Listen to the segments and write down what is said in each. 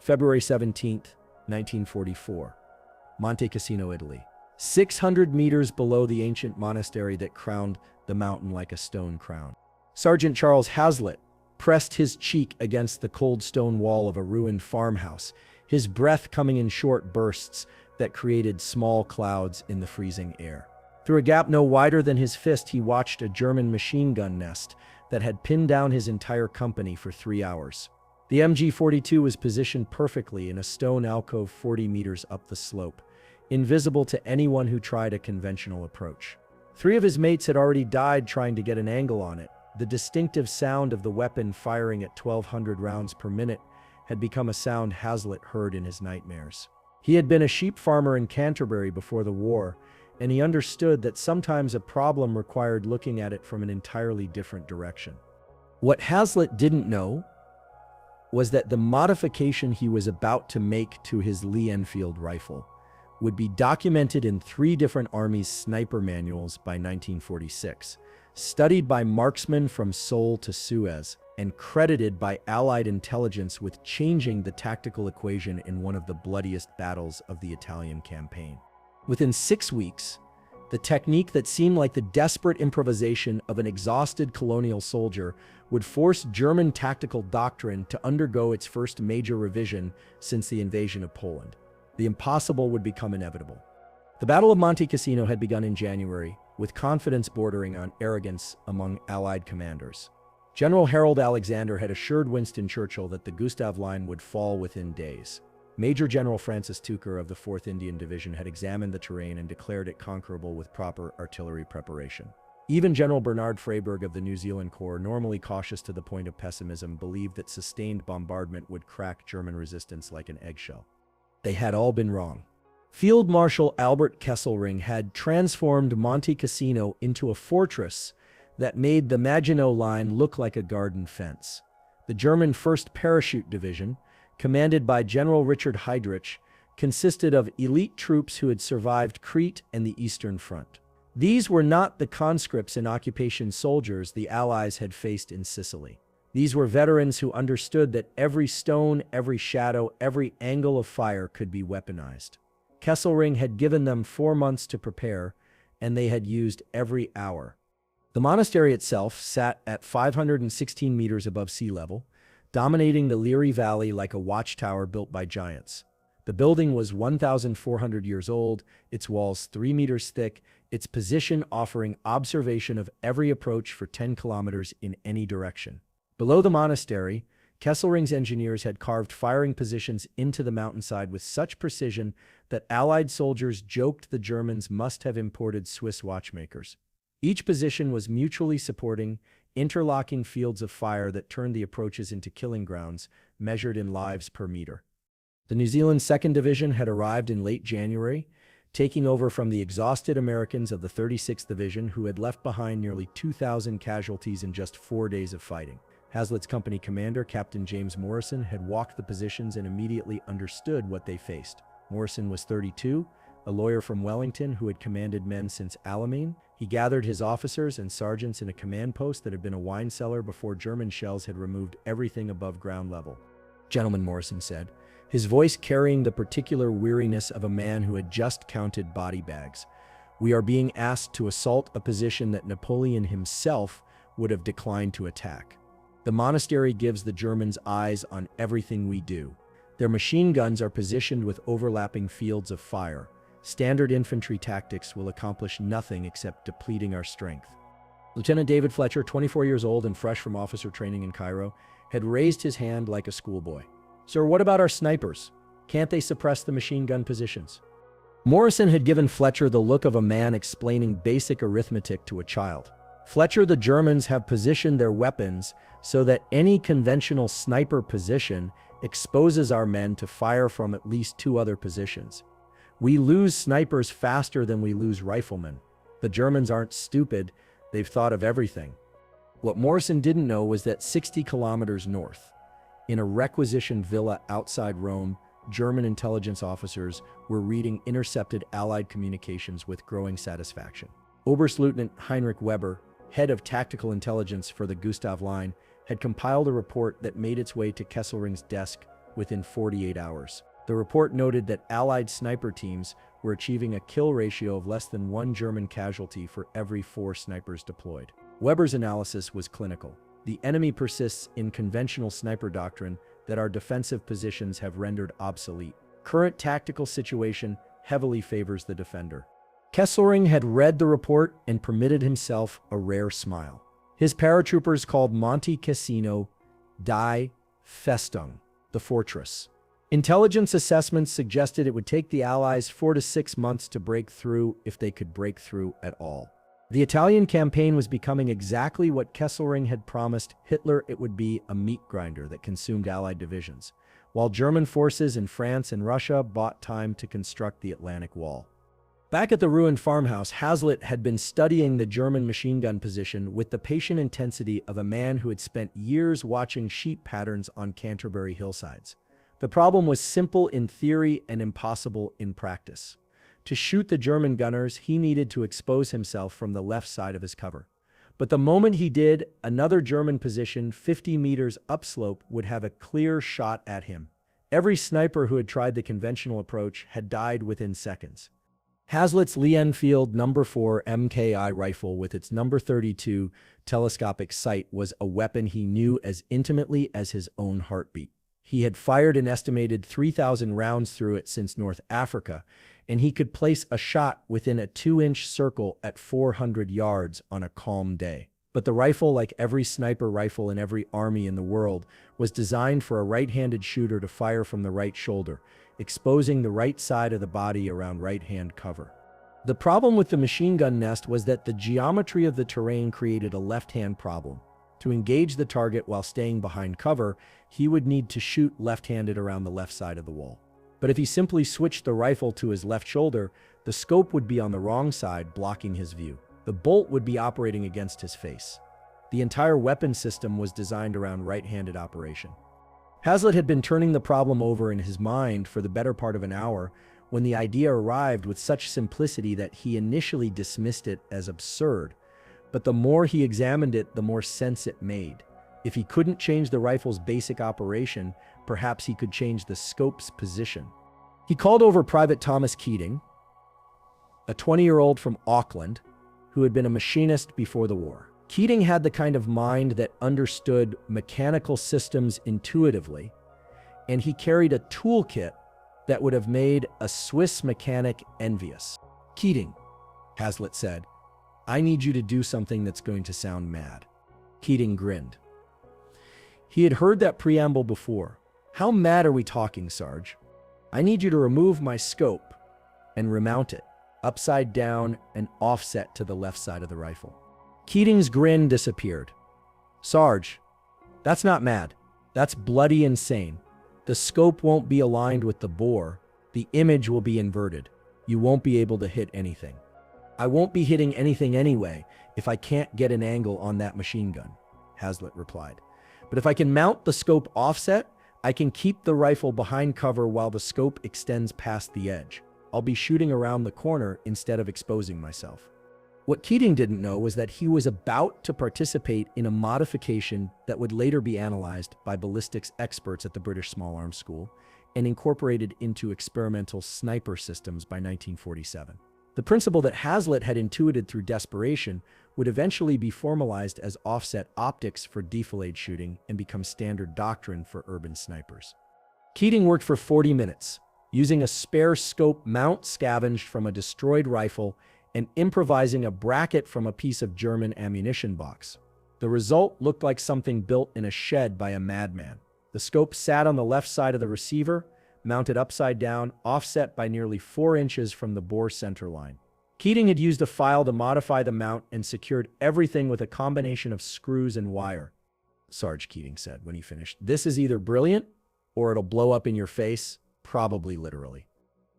February 17th, 1944. Monte Cassino, Italy. 600 meters below the ancient monastery that crowned the mountain like a stone crown. Sergeant Charles Hazlitt pressed his cheek against the cold stone wall of a ruined farmhouse, his breath coming in short bursts that created small clouds in the freezing air. Through a gap no wider than his fist, he watched a German machine gun nest that had pinned down his entire company for 3 hours. The MG-42 was positioned perfectly in a stone alcove 40 meters up the slope, invisible to anyone who tried a conventional approach. 3 of his mates had already died trying to get an angle on it. The distinctive sound of the weapon firing at 1,200 rounds per minute had become a sound Hazlitt heard in his nightmares. He had been a sheep farmer in Canterbury before the war, and he understood that sometimes a problem required looking at it from an entirely different direction. What Hazlitt didn't know was that the modification he was about to make to his Lee Enfield rifle would be documented in 3 different armies' sniper manuals by 1946, studied by marksmen from Seoul to Suez, and credited by Allied intelligence with changing the tactical equation in one of the bloodiest battles of the Italian campaign. Within 6 weeks, the technique that seemed like the desperate improvisation of an exhausted colonial soldier would force German tactical doctrine to undergo its first major revision since the invasion of Poland. The impossible would become inevitable. The Battle of Monte Cassino had begun in January, with confidence bordering on arrogance among Allied commanders. General Harold Alexander had assured Winston Churchill that the Gustav Line would fall within days. Major General Francis Tucker of the 4th Indian Division had examined the terrain and declared it conquerable with proper artillery preparation. Even General Bernard Freyberg of the New Zealand Corps, normally cautious to the point of pessimism, believed that sustained bombardment would crack German resistance like an eggshell. They had all been wrong. Field Marshal Albert Kesselring had transformed Monte Cassino into a fortress that made the Maginot Line look like a garden fence. The German 1st Parachute Division, commanded by General Richard Heydrich, consisted of elite troops who had survived Crete and the Eastern Front. These were not the conscripts and occupation soldiers the Allies had faced in Sicily. These were veterans who understood that every stone, every shadow, every angle of fire could be weaponized. Kesselring had given them 4 months to prepare, and they had used every hour. The monastery itself sat at 516 meters above sea level, dominating the Liri Valley like a watchtower built by giants. The building was 1,400 years old, its walls 3 meters thick, its position offering observation of every approach for 10 kilometers in any direction. Below the monastery, Kesselring's engineers had carved firing positions into the mountainside with such precision that Allied soldiers joked the Germans must have imported Swiss watchmakers. Each position was mutually supporting, interlocking fields of fire that turned the approaches into killing grounds, measured in lives per meter. The New Zealand 2nd Division had arrived in late January, taking over from the exhausted Americans of the 36th Division, who had left behind nearly 2,000 casualties in just 4 days of fighting. Hazlitt's company commander, Captain James Morrison, had walked the positions and immediately understood what they faced. Morrison was 32, a lawyer from Wellington who had commanded men since Alamein. He gathered his officers and sergeants in a command post that had been a wine cellar before German shells had removed everything above ground level. "Gentlemen," Morrison said, his voice carrying the particular weariness of a man who had just counted body bags, "we are being asked to assault a position that Napoleon himself would have declined to attack. The monastery gives the Germans eyes on everything we do. Their machine guns are positioned with overlapping fields of fire. Standard infantry tactics will accomplish nothing except depleting our strength." Lieutenant David Fletcher, 24 years old and fresh from officer training in Cairo, had raised his hand like a schoolboy. "Sir, what about our snipers? Can't they suppress the machine gun positions?" Morrison had given Fletcher the look of a man explaining basic arithmetic to a child. "Fletcher, the Germans have positioned their weapons so that any conventional sniper position exposes our men to fire from at least 2 other positions. We lose snipers faster than we lose riflemen. The Germans aren't stupid, they've thought of everything." What Morrison didn't know was that 60 kilometers north, in a requisitioned villa outside Rome, German intelligence officers were reading intercepted Allied communications with growing satisfaction. Oberstleutnant Heinrich Weber, head of tactical intelligence for the Gustav Line, had compiled a report that made its way to Kesselring's desk within 48 hours. The report noted that Allied sniper teams were achieving a kill ratio of less than 1 German casualty for every 4 snipers deployed. Weber's analysis was clinical. The enemy persists in conventional sniper doctrine that our defensive positions have rendered obsolete. Current tactical situation heavily favors the defender. Kesselring had read the report and permitted himself a rare smile. His paratroopers called Monte Cassino Die Festung, the fortress. Intelligence assessments suggested it would take the Allies 4 to 6 months to break through, if they could break through at all. The Italian campaign was becoming exactly what Kesselring had promised Hitler it would be: a meat grinder that consumed Allied divisions, while German forces in France and Russia bought time to construct the Atlantic Wall. Back at the ruined farmhouse, Hazlitt had been studying the German machine gun position with the patient intensity of a man who had spent years watching sheep patterns on Canterbury hillsides. The problem was simple in theory and impossible in practice. To shoot the German gunners, he needed to expose himself from the left side of his cover. But the moment he did, another German position 50 meters upslope would have a clear shot at him. Every sniper who had tried the conventional approach had died within seconds. Hazlitt's Lee Enfield No. 4 MKI rifle with its No. 32 telescopic sight was a weapon he knew as intimately as his own heartbeat. He had fired an estimated 3,000 rounds through it since North Africa, and he could place a shot within a 2-inch circle at 400 yards on a calm day. But the rifle, like every sniper rifle in every army in the world, was designed for a right-handed shooter to fire from the right shoulder, exposing the right side of the body around right-hand cover. The problem with the machine gun nest was that the geometry of the terrain created a left-hand problem. To engage the target while staying behind cover, he would need to shoot left-handed around the left side of the wall. But if he simply switched the rifle to his left shoulder, the scope would be on the wrong side, blocking his view. The bolt would be operating against his face. The entire weapon system was designed around right-handed operation. Hazlitt had been turning the problem over in his mind for the better part of an hour when the idea arrived with such simplicity that he initially dismissed it as absurd. But the more he examined it, the more sense it made. If he couldn't change the rifle's basic operation, perhaps he could change the scope's position. He called over Private Thomas Keating, a 20-year-old from Auckland, who had been a machinist before the war. Keating had the kind of mind that understood mechanical systems intuitively, and he carried a toolkit that would have made a Swiss mechanic envious. "Keating," Hazlitt said, "I need you to do something that's going to sound mad." Keating grinned. He had heard that preamble before. "How mad are we talking, Sarge?" "I need you to remove my scope and remount it, upside down and offset to the left side of the rifle." Keating's grin disappeared. "Sarge, that's not mad. That's bloody insane. The scope won't be aligned with the bore. The image will be inverted. You won't be able to hit anything." "I won't be hitting anything anyway if I can't get an angle on that machine gun," Hazlitt replied. "But if I can mount the scope offset, I can keep the rifle behind cover while the scope extends past the edge. I'll be shooting around the corner instead of exposing myself." What Keating didn't know was that he was about to participate in a modification that would later be analyzed by ballistics experts at the British Small Arms School and incorporated into experimental sniper systems by 1947. The principle that Hazlitt had intuited through desperation would eventually be formalized as offset optics for defilade shooting and become standard doctrine for urban snipers. Keating worked for 40 minutes, using a spare scope mount scavenged from a destroyed rifle and improvising a bracket from a piece of German ammunition box. The result looked like something built in a shed by a madman. The scope sat on the left side of the receiver, mounted upside down, offset by nearly 4 inches from the bore center line. Keating had used a file to modify the mount and secured everything with a combination of screws and wire. "Sarge," Keating said when he finished, "this is either brilliant or it'll blow up in your face, probably literally."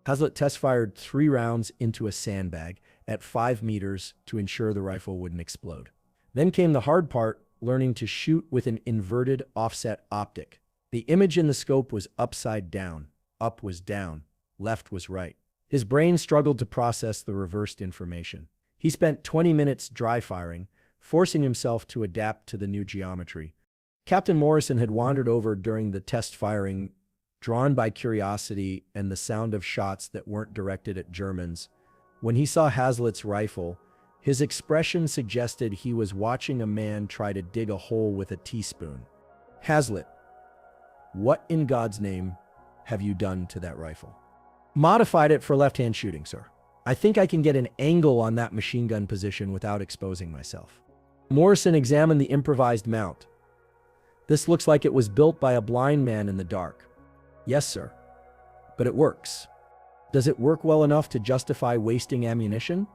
Hazlitt test-fired 3 rounds into a sandbag at 5 meters to ensure the rifle wouldn't explode. Then came the hard part, learning to shoot with an inverted offset optic. The image in the scope was upside down, up was down, left was right. His brain struggled to process the reversed information. He spent 20 minutes dry firing, forcing himself to adapt to the new geometry. Captain Morrison had wandered over during the test firing Drawn by curiosity and the sound of shots that weren't directed at Germans, when he saw Hazlitt's rifle, his expression suggested he was watching a man try to dig a hole with a teaspoon. "Hazlitt, what in God's name have you done to that rifle?" "Modified it for left-hand shooting, sir. I think I can get an angle on that machine gun position without exposing myself." Morrison examined the improvised mount. "This looks like it was built by a blind man in the dark." "Yes, sir. But it works." "Does it work well enough to justify wasting ammunition?"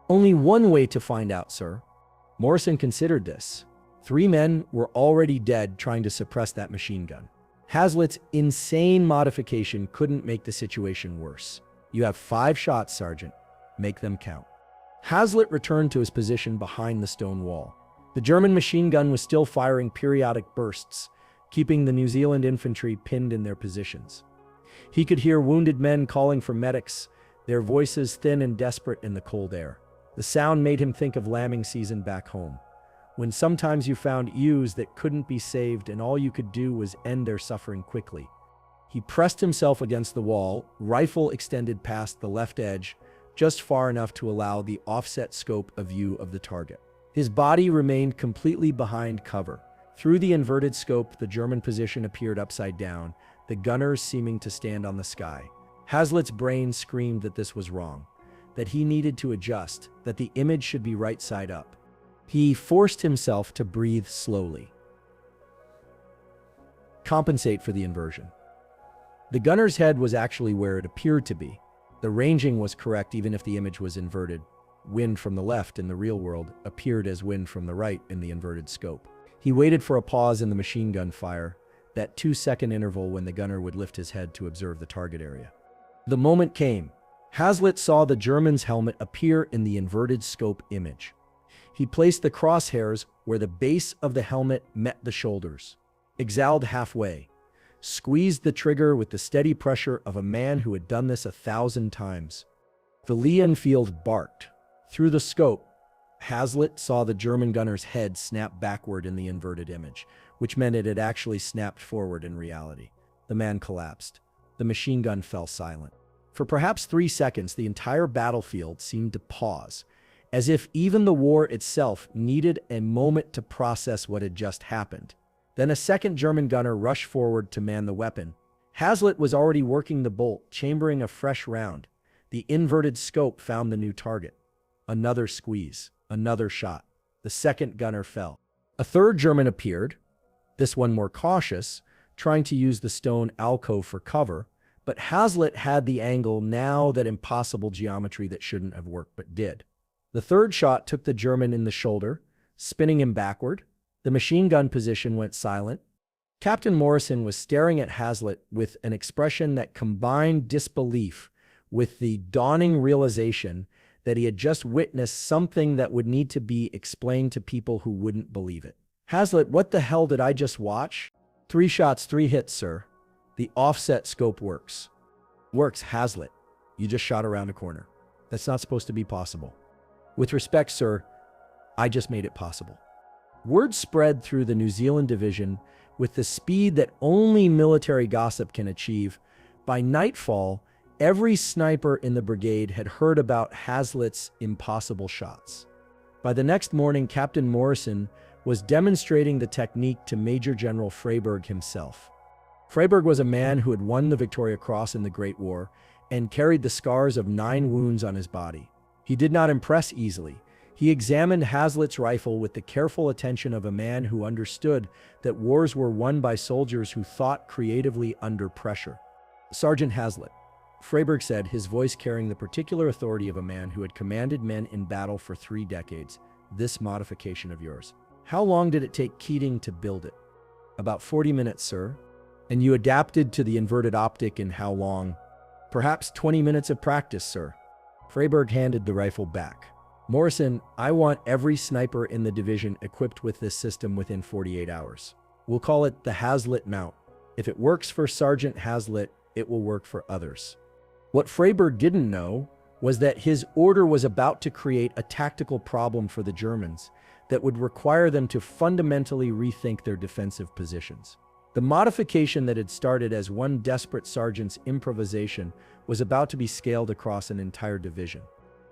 "Only one way to find out, sir." Morrison considered this. 3 men were already dead trying to suppress that machine gun. Hazlitt's insane modification couldn't make the situation worse. "You have 5 shots, Sergeant. Make them count." Hazlitt returned to his position behind the stone wall. The German machine gun was still firing periodic bursts, keeping the New Zealand infantry pinned in their positions. He could hear wounded men calling for medics, their voices thin and desperate in the cold air. The sound made him think of lambing season back home, when sometimes you found ewes that couldn't be saved and all you could do was end their suffering quickly. He pressed himself against the wall, rifle extended past the left edge, just far enough to allow the offset scope of view of the target. His body remained completely behind cover. Through the inverted scope, the German position appeared upside down, the gunners seeming to stand on the sky. Hazlitt's brain screamed that this was wrong, that he needed to adjust, that the image should be right side up. He forced himself to breathe slowly. Compensate for the inversion. The gunner's head was actually where it appeared to be. The ranging was correct even if the image was inverted. Wind from the left in the real world appeared as wind from the right in the inverted scope. He waited for a pause in the machine gun fire, that 2-second interval when the gunner would lift his head to observe the target area. The moment came. Hazlitt saw the German's helmet appear in the inverted scope image. He placed the crosshairs where the base of the helmet met the shoulders, exhaled halfway, squeezed the trigger with the steady pressure of a man who had done this 1,000 times. The Lee Enfield barked. Through the scope, Hazlitt saw the German gunner's head snap backward in the inverted image, which meant it had actually snapped forward in reality. The man collapsed. The machine gun fell silent. For perhaps 3 seconds, the entire battlefield seemed to pause, as if even the war itself needed a moment to process what had just happened. Then a second German gunner rushed forward to man the weapon. Hazlitt was already working the bolt, chambering a fresh round. The inverted scope found the new target. Another squeeze, another shot. The second gunner fell. A third German appeared, this one more cautious, trying to use the stone alcove for cover, but Hazlitt had the angle, now that impossible geometry that shouldn't have worked but did. The third shot took the German in the shoulder, spinning him backward. The machine gun position went silent. Captain Morrison was staring at Hazlitt with an expression that combined disbelief with the dawning realization that he had just witnessed something that would need to be explained to people who wouldn't believe it. "Hazlitt, what the hell did I just watch?" 3 shots, 3 hits, sir. The offset scope works." "Works, Hazlitt. You just shot around a corner. That's not supposed to be possible." "With respect, sir, I just made it possible." Word spread through the New Zealand division with the speed that only military gossip can achieve. By nightfall, every sniper in the brigade had heard about Hazlitt's impossible shots. By the next morning, Captain Morrison was demonstrating the technique to Major General Freyberg himself. Freyberg was a man who had won the Victoria Cross in the Great War and carried the scars of 9 wounds on his body. He did not impress easily. He examined Hazlitt's rifle with the careful attention of a man who understood that wars were won by soldiers who thought creatively under pressure. "Sergeant Hazlitt," Freyberg said, his voice carrying the particular authority of a man who had commanded men in battle for 3 decades, "this modification of yours. How long did it take Keating to build it?" "About 40 minutes, sir." "And you adapted to the inverted optic in how long?" "Perhaps 20 minutes of practice, sir." Freyberg handed the rifle back. "Morrison, I want every sniper in the division equipped with this system within 48 hours. We'll call it the Hazlitt mount. If it works for Sergeant Hazlitt, it will work for others." What Freyberg didn't know was that his order was about to create a tactical problem for the Germans that would require them to fundamentally rethink their defensive positions. The modification that had started as one desperate sergeant's improvisation was about to be scaled across an entire division.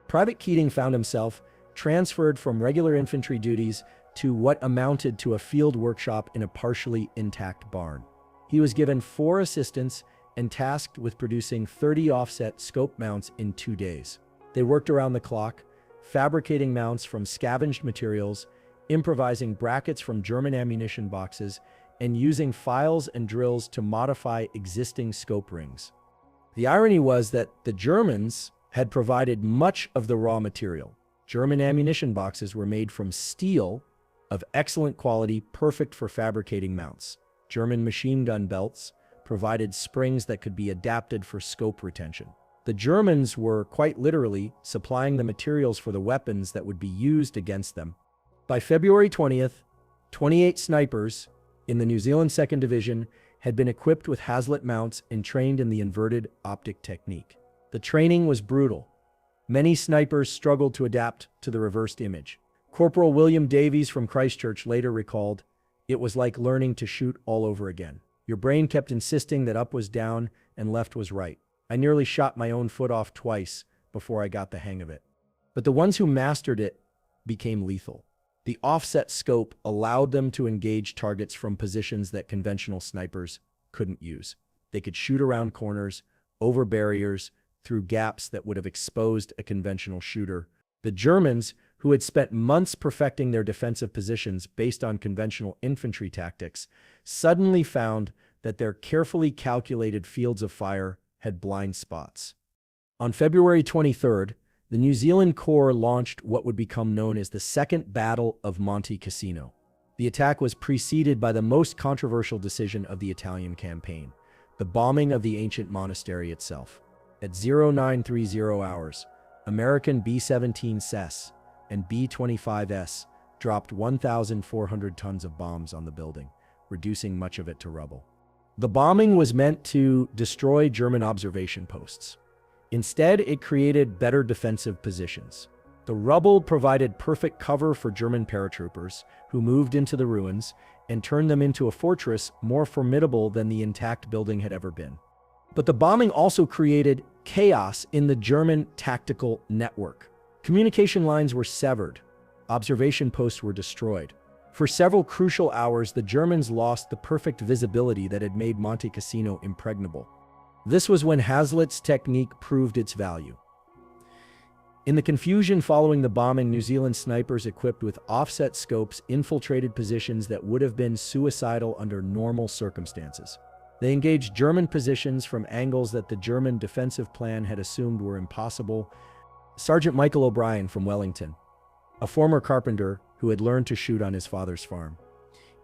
Private Keating found himself transferred from regular infantry duties to what amounted to a field workshop in a partially intact barn. He was given 4 assistants and tasked with producing 30 offset scope mounts in 2 days. They worked around the clock, fabricating mounts from scavenged materials, improvising brackets from German ammunition boxes, and using files and drills to modify existing scope rings. The irony was that the Germans had provided much of the raw material. German ammunition boxes were made from steel of excellent quality, perfect for fabricating mounts. German machine gun belts provided springs that could be adapted for scope retention. The Germans were quite literally supplying the materials for the weapons that would be used against them. By February 20th, 28 snipers in the New Zealand 2nd Division had been equipped with Hazlitt mounts and trained in the inverted optic technique. The training was brutal. Many snipers struggled to adapt to the reversed image. Corporal William Davies from Christchurch later recalled, "It was like learning to shoot all over again. Your brain kept insisting that up was down and left was right. I nearly shot my own foot off twice before I got the hang of it." But the ones who mastered it became lethal. The offset scope allowed them to engage targets from positions that conventional snipers couldn't use. They could shoot around corners, over barriers, through gaps that would have exposed a conventional shooter. The Germans, who had spent months perfecting their defensive positions based on conventional infantry tactics, suddenly found that their carefully calculated fields of fire had blind spots. On February 23rd, the New Zealand Corps launched what would become known as the Second Battle of Monte Cassino. The attack was preceded by the most controversial decision of the Italian campaign, the bombing of the ancient monastery itself. At 0930 hours, American B-17 SES and B-25S dropped 1,400 tons of bombs on the building, reducing much of it to rubble. The bombing was meant to destroy German observation posts. Instead, it created better defensive positions. The rubble provided perfect cover for German paratroopers, who moved into the ruins and turned them into a fortress more formidable than the intact building had ever been. But the bombing also created chaos in the German tactical network. Communication lines were severed. Observation posts were destroyed. For several crucial hours, the Germans lost the perfect visibility that had made Monte Cassino impregnable. This was when Hazlitt's technique proved its value. In the confusion following the bombing, New Zealand snipers equipped with offset scopes infiltrated positions that would have been suicidal under normal circumstances. They engaged German positions from angles that the German defensive plan had assumed were impossible. Sergeant Michael O'Brien from Wellington, a former carpenter who had learned to shoot on his father's farm,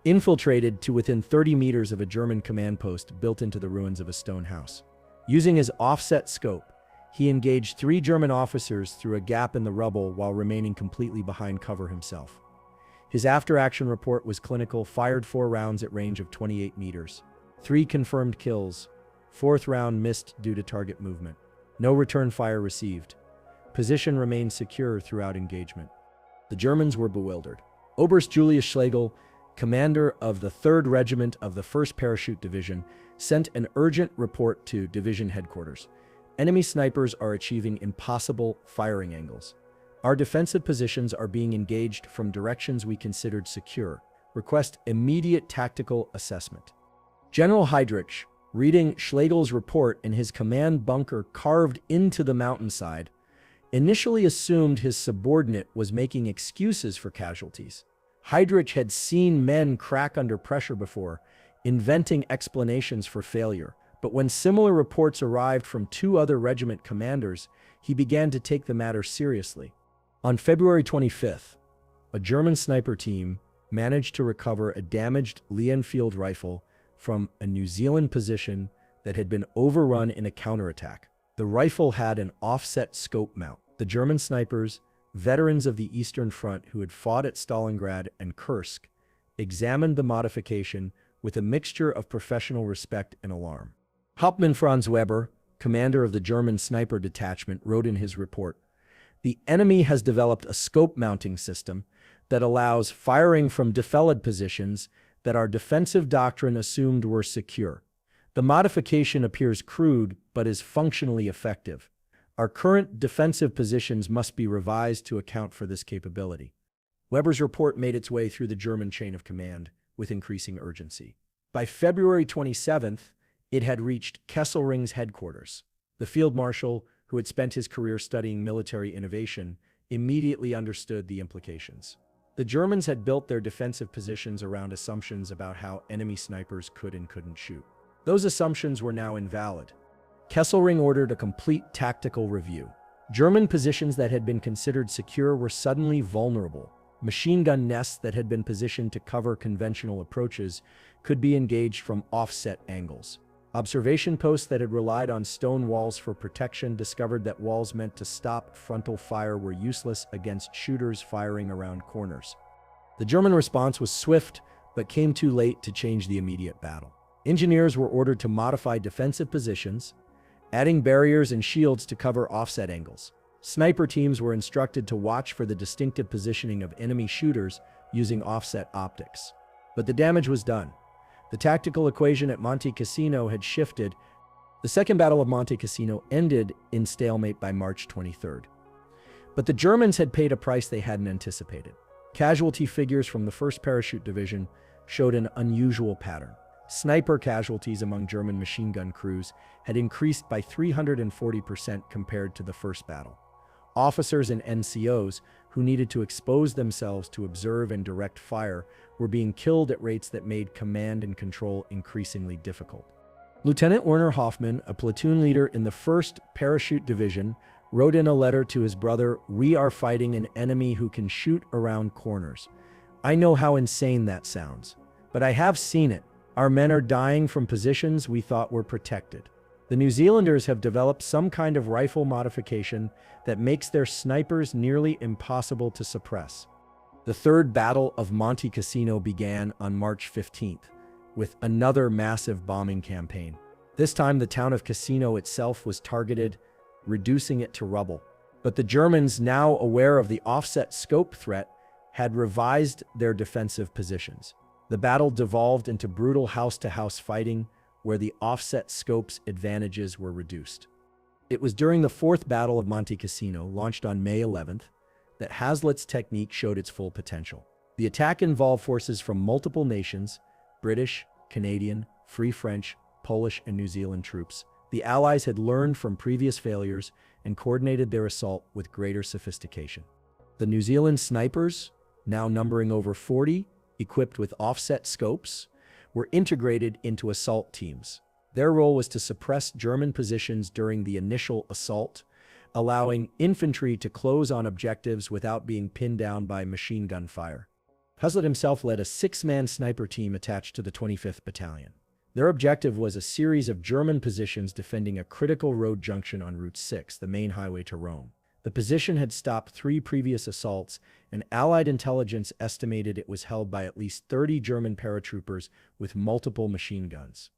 infiltrated to within 30 meters of a German command post built into the ruins of a stone house. Using his offset scope, he engaged 3 German officers through a gap in the rubble while remaining completely behind cover himself. His after-action report was clinical, fired 4 rounds at range of 28 meters. 3 confirmed kills. 4th round missed due to target movement. No return fire received. Position remained secure throughout engagement. The Germans were bewildered. Oberst Julius Schlegel, commander of the 3rd Regiment of the 1st Parachute Division, sent an urgent report to division headquarters. Enemy snipers are achieving impossible firing angles. Our defensive positions are being engaged from directions we considered secure. Request immediate tactical assessment. General Heydrich, reading Schlegel's report in his command bunker carved into the mountainside, initially assumed his subordinate was making excuses for casualties. Heydrich had seen men crack under pressure before, inventing explanations for failure. But when similar reports arrived from 2 other regiment commanders, he began to take the matter seriously. On February 25th, a German sniper team managed to recover a damaged Lee-Enfield rifle from a New Zealand position that had been overrun in a counterattack. The rifle had an offset scope mount. The German snipers, veterans of the Eastern Front who had fought at Stalingrad and Kursk, examined the modification with a mixture of professional respect and alarm. Hauptmann Franz Weber, commander of the German sniper detachment, wrote in his report, "The enemy has developed a scope mounting system that allows firing from defiled positions that our defensive doctrine assumed were secure. The modification appears crude, but is functionally effective. Our current defensive positions must be revised to account for this capability. Weber's report made its way through the German chain of command with increasing urgency. By February 27th, it had reached Kesselring's headquarters. The field marshal, who had spent his career studying military innovation, immediately understood the implications. The Germans had built their defensive positions around assumptions about how enemy snipers could and couldn't shoot. Those assumptions were now invalid. Kesselring ordered a complete tactical review. German positions that had been considered secure were suddenly vulnerable. Machine gun nests that had been positioned to cover conventional approaches could be engaged from offset angles. Observation posts that had relied on stone walls for protection discovered that walls meant to stop frontal fire were useless against shooters firing around corners. The German response was swift, but came too late to change the immediate battle. Engineers were ordered to modify defensive positions, adding barriers and shields to cover offset angles. Sniper teams were instructed to watch for the distinctive positioning of enemy shooters using offset optics. But the damage was done. The tactical equation at Monte Cassino had shifted. The Second Battle of Monte Cassino ended in stalemate by March 23rd. But the Germans had paid a price they hadn't anticipated. Casualty figures from the 1st Parachute Division showed an unusual pattern. Sniper casualties among German machine gun crews had increased by 340% compared to the first battle. Officers and NCOs, who needed to expose themselves to observe and direct fire, were being killed at rates that made command and control increasingly difficult. Lieutenant Werner Hoffmann, a platoon leader in the 1st Parachute Division, wrote in a letter to his brother, "We are fighting an enemy who can shoot around corners. I know how insane that sounds, but I have seen it. Our men are dying from positions we thought were protected." The New Zealanders have developed some kind of rifle modification that makes their snipers nearly impossible to suppress. The 3rd Battle of Monte Cassino began on March 15th, with another massive bombing campaign. This time the town of Cassino itself was targeted, reducing it to rubble. But the Germans, now aware of the offset scope threat, had revised their defensive positions. The battle devolved into brutal house-to-house fighting, where the offset scope's advantages were reduced. It was during the 4th Battle of Monte Cassino, launched on May 11th, that Hazlitt's technique showed its full potential. The attack involved forces from multiple nations: British, Canadian, Free French, Polish, and New Zealand troops. The Allies had learned from previous failures and coordinated their assault with greater sophistication. The New Zealand snipers, now numbering over 40, equipped with offset scopes, were integrated into assault teams. Their role was to suppress German positions during the initial assault, allowing infantry to close on objectives without being pinned down by machine gun fire. Hazlitt himself led a 6-man sniper team attached to the 25th Battalion. Their objective was a series of German positions defending a critical road junction on Route 6, the main highway to Rome. The position had stopped 3 previous assaults, and Allied intelligence estimated it was held by at least 30 German paratroopers with multiple machine guns.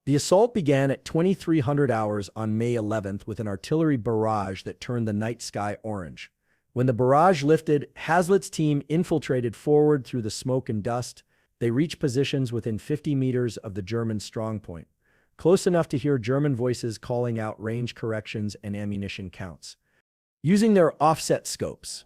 The assault began at 2300 hours on May 11th with an artillery barrage that turned the night sky orange. When the barrage lifted, Hazlitt's team infiltrated forward through the smoke and dust. They reached positions within 50 meters of the German strongpoint, close enough to hear German voices calling out range corrections and ammunition counts. Using their offset scopes,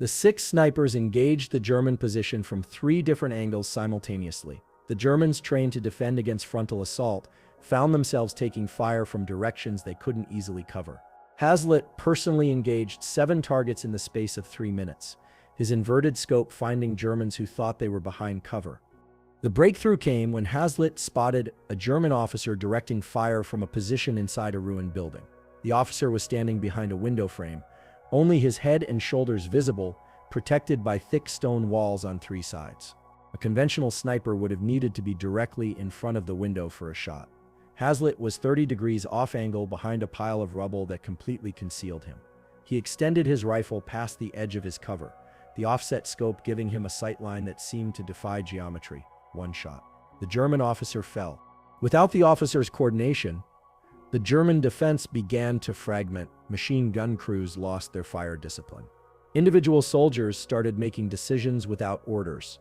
the 6 snipers engaged the German position from 3 different angles simultaneously. The Germans, trained to defend against frontal assault, found themselves taking fire from directions they couldn't easily cover. Hazlitt personally engaged 7 targets in the space of 3 minutes, his inverted scope finding Germans who thought they were behind cover. The breakthrough came when Hazlitt spotted a German officer directing fire from a position inside a ruined building. The officer was standing behind a window frame, only his head and shoulders visible, protected by thick stone walls on 3 sides. A conventional sniper would have needed to be directly in front of the window for a shot. Hazlitt was 30 degrees off angle behind a pile of rubble that completely concealed him. He extended his rifle past the edge of his cover, the offset scope giving him a sight line that seemed to defy geometry. 1 shot. The German officer fell. Without the officer's coordination, the German defense began to fragment. Machine gun crews lost their fire discipline. Individual soldiers started making decisions without orders.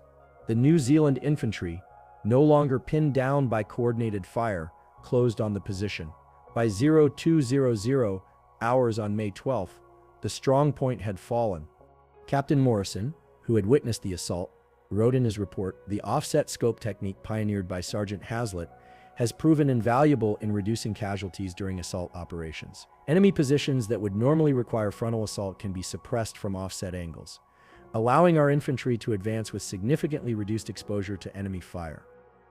The New Zealand infantry, no longer pinned down by coordinated fire, closed on the position. By 0200 hours on May 12th, the strong point had fallen. Captain Morrison, who had witnessed the assault, wrote in his report, "The offset scope technique pioneered by Sergeant Hazlitt has proven invaluable in reducing casualties during assault operations. Enemy positions that would normally require frontal assault can be suppressed from offset angles, allowing our infantry to advance with significantly reduced exposure to enemy fire."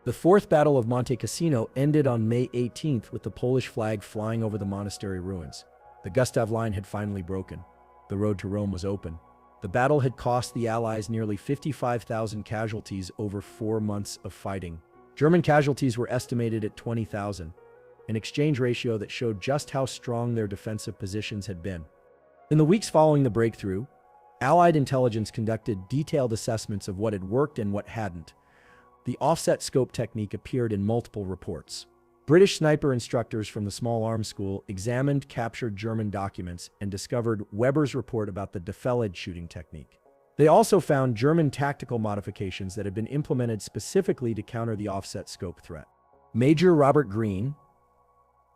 The Fourth Battle of Monte Cassino ended on May 18th with the Polish flag flying over the monastery ruins. The Gustav Line had finally broken. The road to Rome was open. The battle had cost the Allies nearly 55,000 casualties over 4 months of fighting. German casualties were estimated at 20,000, an exchange ratio that showed just how strong their defensive positions had been. In the weeks following the breakthrough, Allied intelligence conducted detailed assessments of what had worked and what hadn't. The offset scope technique appeared in multiple reports. British sniper instructors from the Small Arms School examined captured German documents and discovered Weber's report about the defilade shooting technique. They also found German tactical modifications that had been implemented specifically to counter the offset scope threat. Major Robert Greene,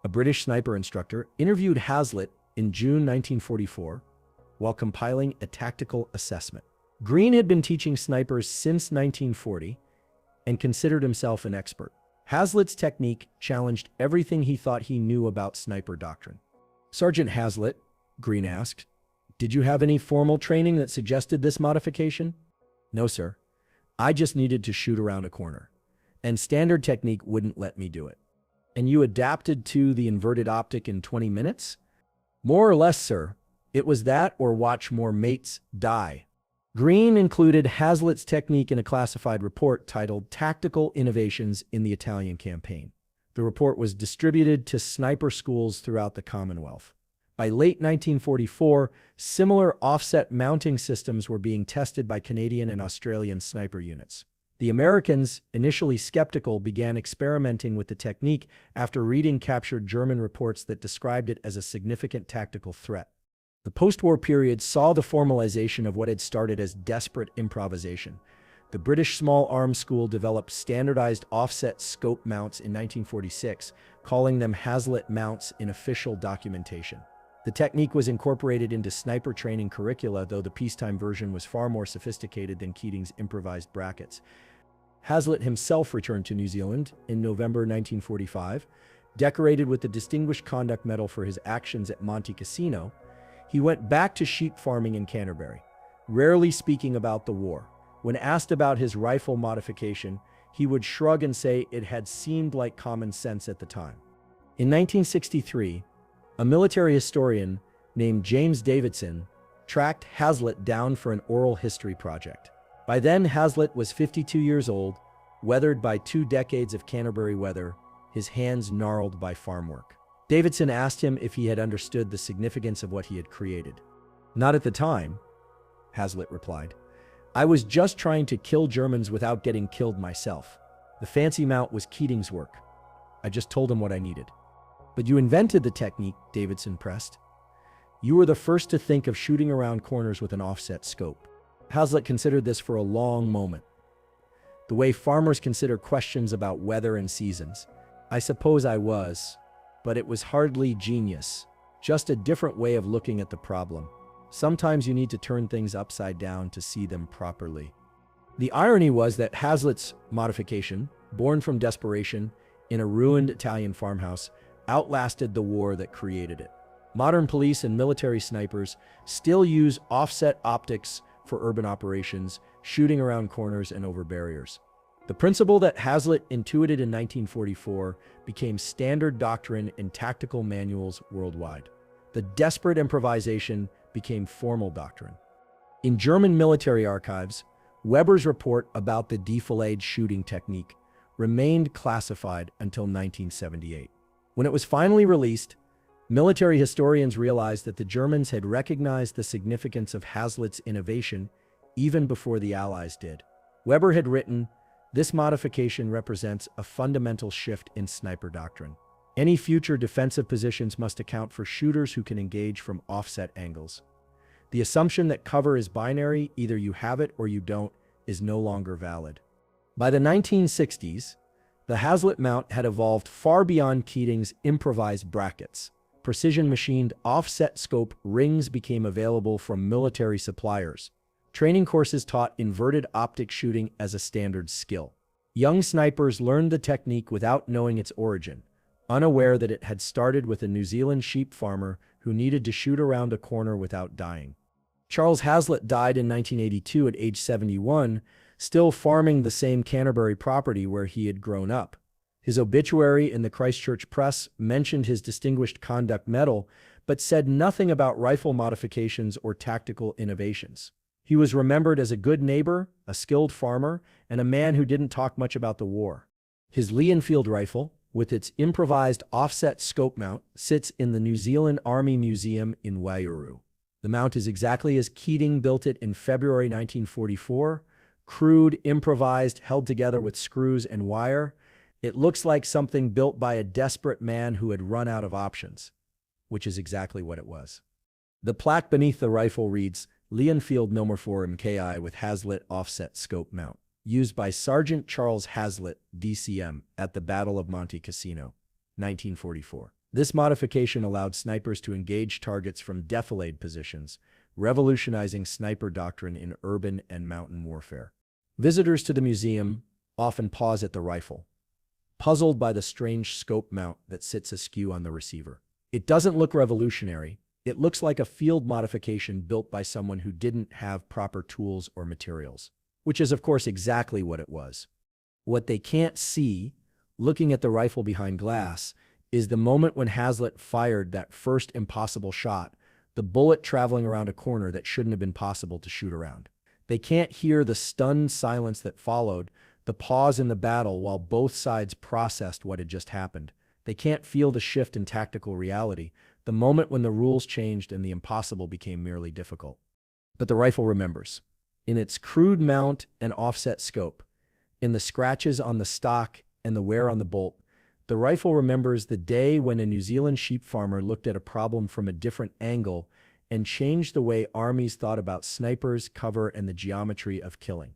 a British sniper instructor, interviewed Hazlitt in June 1944 while compiling a tactical assessment. Greene had been teaching snipers since 1940 and considered himself an expert. Hazlitt's technique challenged everything he thought he knew about sniper doctrine. "Sergeant Hazlitt," Greene asked, "did you have any formal training that suggested this modification?" "No, sir. I just needed to shoot around a corner, and standard technique wouldn't let me do it." "And you adapted to the inverted optic in 20 minutes?" "More or less, sir. It was that or watch more mates die." Greene included Hazlitt's technique in a classified report titled "Tactical Innovations in the Italian Campaign." The report was distributed to sniper schools throughout the Commonwealth. By late 1944, similar offset mounting systems were being tested by Canadian and Australian sniper units. The Americans, initially skeptical, began experimenting with the technique after reading captured German reports that described it as a significant tactical threat. The post-war period saw the formalization of what had started as desperate improvisation. The British Small Arms School developed standardized offset scope mounts in 1946, calling them Hazlitt mounts in official documentation. The technique was incorporated into sniper training curricula, though the peacetime version was far more sophisticated than Keating's improvised brackets. Hazlitt himself returned to New Zealand in November 1945, decorated with the Distinguished Conduct Medal for his actions at Monte Cassino. He went back to sheep farming in Canterbury, rarely speaking about the war. When asked about his rifle modification, he would shrug and say it had seemed like common sense at the time. In 1963, a military historian named James Davidson tracked Hazlitt down for an oral history project. By then, Hazlitt was 52 years old, weathered by 2 decades of Canterbury weather, his hands gnarled by farm work. Davidson asked him if he had understood the significance of what he had created. "Not at the time," Hazlitt replied. "I was just trying to kill Germans without getting killed myself. The fancy mount was Keating's work. I just told him what I needed." "But you invented the technique," Davidson pressed. "You were the first to think of shooting around corners with an offset scope." Hazlitt considered this for a long moment. "The way farmers consider questions about weather and seasons. I suppose I was. But it was hardly genius, just a different way of looking at the problem. Sometimes you need to turn things upside down to see them properly." The irony was that Hazlitt's modification, born from desperation in a ruined Italian farmhouse, outlasted the war that created it. Modern police and military snipers still use offset optics for urban operations, shooting around corners and over barriers. The principle that Hazlitt intuited in 1944 became standard doctrine in tactical manuals worldwide. The desperate improvisation became formal doctrine. In German military archives, Weber's report about the defilade shooting technique remained classified until 1978. When it was finally released, military historians realized that the Germans had recognized the significance of Hazlitt's innovation even before the Allies did. Weber had written, "This modification represents a fundamental shift in sniper doctrine. Any future defensive positions must account for shooters who can engage from offset angles. The assumption that cover is binary, either you have it or you don't, is no longer valid." By the 1960s, the Hazlitt mount had evolved far beyond Keating's improvised brackets. Precision-machined offset scope rings became available from military suppliers. Training courses taught inverted optic shooting as a standard skill. Young snipers learned the technique without knowing its origin, unaware that it had started with a New Zealand sheep farmer who needed to shoot around a corner without dying. Charles Hazlitt died in 1982 at age 71, still farming the same Canterbury property where he had grown up. His obituary in the Christchurch Press mentioned his Distinguished Conduct Medal, but said nothing about rifle modifications or tactical innovations. He was remembered as a good neighbor, a skilled farmer, and a man who didn't talk much about the war. His Lee-Enfield rifle, with its improvised offset scope mount, sits in the New Zealand Army Museum in Wairau. The mount is exactly as Keating built it in February 1944, crude, improvised, held together with screws and wire. It looks like something built by a desperate man who had run out of options, which is exactly what it was. The plaque beneath the rifle reads, Lee-Enfield Milmer MKI with Hazlitt offset scope mount, used by Sergeant Charles Hazlitt, DCM, at the Battle of Monte Cassino, 1944. This modification allowed snipers to engage targets from defilade positions, revolutionizing sniper doctrine in urban and mountain warfare. Visitors to the museum often pause at the rifle, puzzled by the strange scope mount that sits askew on the receiver. It doesn't look revolutionary. It looks like a field modification built by someone who didn't have proper tools or materials, which is of course exactly what it was. What they can't see, looking at the rifle behind glass, is the moment when Hazlitt fired that first impossible shot, the bullet traveling around a corner that shouldn't have been possible to shoot around. They can't hear the stunned silence that followed, the pause in the battle while both sides processed what had just happened. They can't feel the shift in tactical reality, the moment when the rules changed and the impossible became merely difficult. But the rifle remembers. In its crude mount and offset scope, in the scratches on the stock and the wear on the bolt, the rifle remembers the day when a New Zealand sheep farmer looked at a problem from a different angle and changed the way armies thought about snipers, cover, and the geometry of killing.